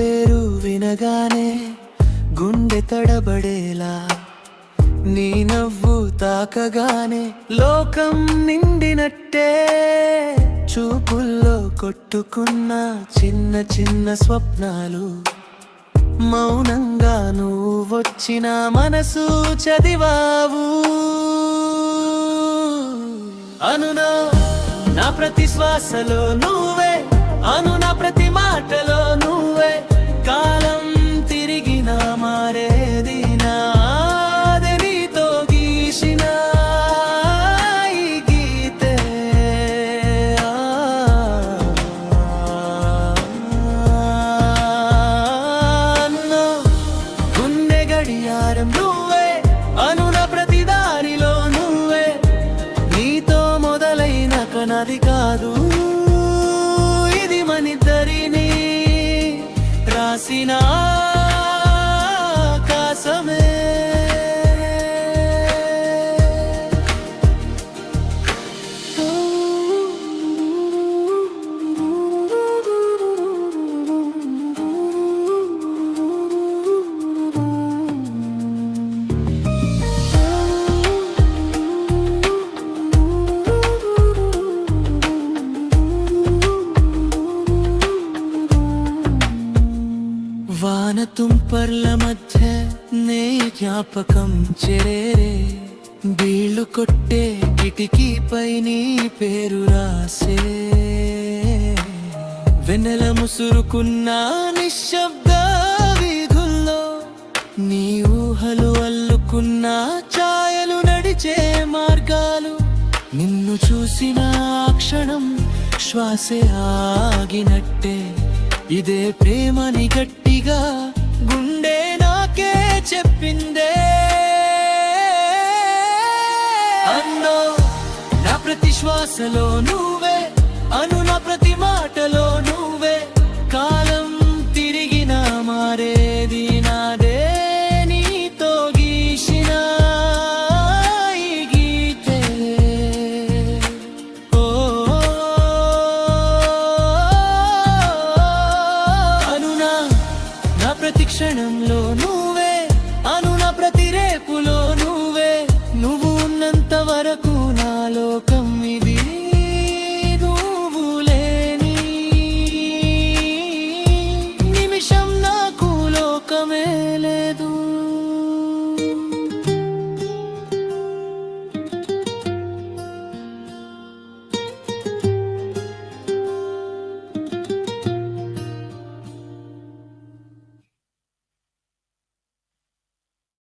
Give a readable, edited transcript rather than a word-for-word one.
పేరు వినగానే గుండె తడబడేలా, నీ నవ్వు తాకగానే లోకం నిండినట్టే. చూపుల్లో కొట్టుకున్న చిన్న చిన్న స్వప్నాలు, మౌనంగా నువ్వు వచ్చిన మనసు చదివావు. అనునా నా ప్రతి శ్వాసలో నువ్వే, అను నా ప్రతి మాటలో నువ్వే. కాలం తిరిగినా మారేది నాదే, నీతో గీసిన ఈ గీతే. గుండె గడియారం నువ్వే, అను నా ప్రతి దారిలో నువ్వే. నీతో మొదలైన కనది కాదు, ఇది మనిద్దరిని రాసిన ఆకాశమే. వానతుంపర్ల మధ్య నే జ్ఞాపకం చెరేరే, బీళ్లు కొట్టే కిటికీపై నీ పేరు రాసే. వెన్నెల ముసురుకున్న నిశ్శబ్ద వీధుల్లో, నీ ఊహలు అల్లుకున్న ఛాయలు నడిచే మార్గాలు. నిన్ను చూసిన క్షణం శ్వాసే ఆగినట్టే, ఇదే ప్రేమని గట్టిగా గుండె నాకే చెప్పిందే. అన్నో నా ప్రతి శ్వాసలో నువ్వే, అను నా ప్రతి మాటలో నువ్వే. కాలం తిరిగిన మారేది నాదే, నీతో గీసిన ఈ గీతే. ఓ ప్రతి క్షణంలో నువ్వే, అను నా ప్రతి రేపులో నువ్వే. నువ్వు ఉన్నంత వరకు నా లోకం ఇది, నువ్వు లేని నిమిషం నాకు లోకమే లేదు.